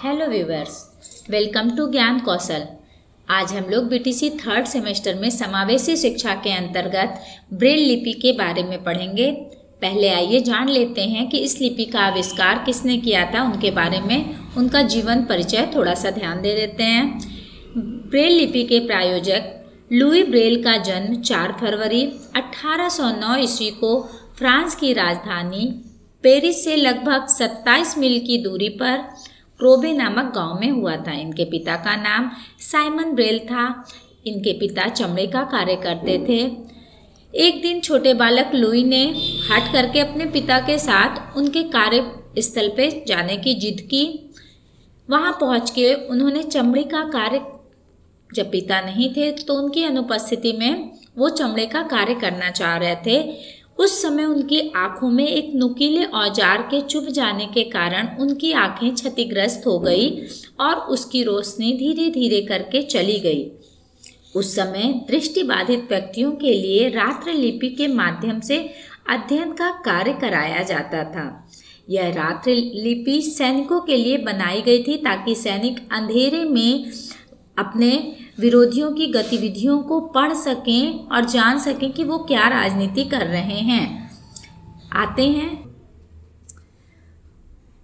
Hello viewers, welcome to ज्ञान कौशल। आज हम लोग बीटीसी थर्ड सेमेस्टर में समावेशी शिक्षा के अंतर्गत ब्रेल लिपि के बारे में पढ़ेंगे। पहले आइए जान लेते हैं कि इस लिपि का आविष्कार किसने किया था, उनके बारे में उनका जीवन परिचय थोड़ा सा ध्यान दे देते हैं। ब्रेल लिपि के प्रायोजक लुई ब्रेल का जन्म 4 फरवरी 1809 ईस्वी को फ्रांस की राजधानी पेरिस से लगभग 27 मील की दूरी पर क्रोबे नामक गांव में हुआ था। इनके पिता का नाम साइमन ब्रेल था। इनके पिता चमड़े का कार्य करते थे। एक दिन छोटे बालक लुई ने हट करके अपने पिता के साथ उनके कार्यस्थल पे जाने की जिद की। वहां पहुंच के उन्होंने चमड़े का कार्य, जब पिता नहीं थे तो उनकी अनुपस्थिति में वो चमड़े का कार्य करना चाह रहे थे। उस समय उनकी आंखों में एक नुकीले औजार के चुभ जाने के कारण उनकी आंखें क्षतिग्रस्त हो गई और उसकी रोशनी धीरे धीरे करके चली गई। उस समय दृष्टिबाधित व्यक्तियों के लिए रात्र लिपि के माध्यम से अध्ययन का कार्य कराया जाता था। यह रात्र लिपि सैनिकों के लिए बनाई गई थी ताकि सैनिक अंधेरे में अपने विरोधियों की गतिविधियों को पढ़ सकें और जान सकें कि वो क्या राजनीति कर रहे हैं। आते हैं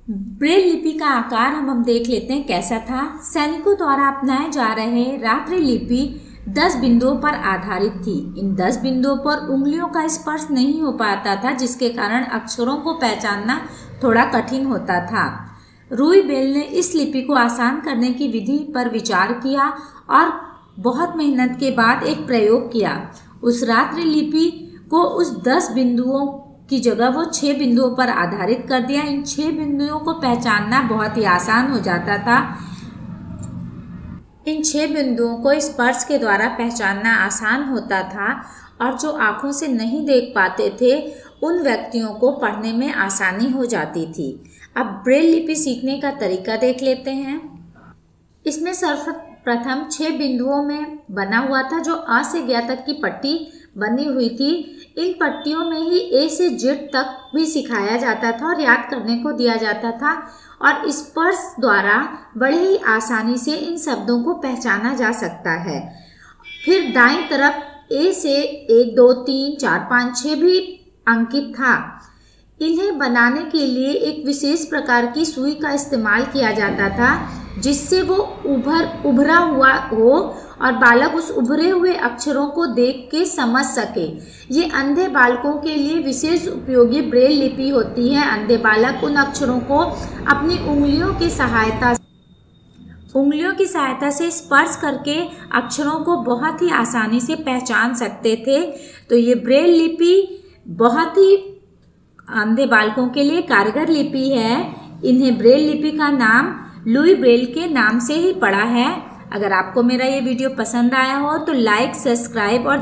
ब्रेल लिपि का आकार हम देख लेते हैं कैसा था। सैनिकों द्वारा अपनाए जा रहे रात्रि लिपि 10 बिंदुओं पर आधारित थी। इन 10 बिंदुओं पर उंगलियों का स्पर्श नहीं हो पाता था, जिसके कारण अक्षरों को पहचानना थोड़ा कठिन होता था। लुई ब्रेल ने इस लिपि को आसान करने की विधि पर विचार किया और बहुत मेहनत के बाद एक प्रयोग किया। उस रात्रि लिपि को उस 10 बिंदुओं की जगह वो 6 बिंदुओं पर आधारित कर दिया। इन 6 बिंदुओं को पहचानना बहुत ही आसान हो जाता था। इन 6 बिंदुओं को स्पर्श के द्वारा पहचानना आसान होता था और जो आंखों से नहीं देख पाते थे उन व्यक्तियों को पढ़ने में आसानी हो जाती थी। अब ब्रेल लिपि सीखने का तरीका देख लेते हैं। इसमें सर्वप्रथम 6 बिंदुओं में बना हुआ था, जो अ से ज्ञ तक की पट्टी बनी हुई थी। इन पट्टियों में ही ए से जेड तक भी सिखाया जाता था और याद करने को दिया जाता था और स्पर्श द्वारा बड़े ही आसानी से इन शब्दों को पहचाना जा सकता है। फिर दाईं तरफ ए से 1, 2, 3, 4, 5, 6 भी अंकित था। इन्हें बनाने के लिए एक विशेष प्रकार की सुई का इस्तेमाल किया जाता था, जिससे वो उभरा हुआ हो और बालक उस उभरे हुए अक्षरों को देख के समझ सके। ये अंधे बालकों के लिए विशेष उपयोगी ब्रेल लिपि होती है। अंधे बालक उन अक्षरों को अपनी उंगलियों की सहायता से स्पर्श करके अक्षरों को बहुत ही आसानी से पहचान सकते थे। तो ये ब्रेल लिपि बहुत ही अंधे बालकों के लिए कारगर लिपि है। इन्हें ब्रेल लिपि का नाम लुई ब्रेल के नाम से ही पड़ा है। अगर आपको मेरा ये वीडियो पसंद आया हो तो लाइक, सब्सक्राइब और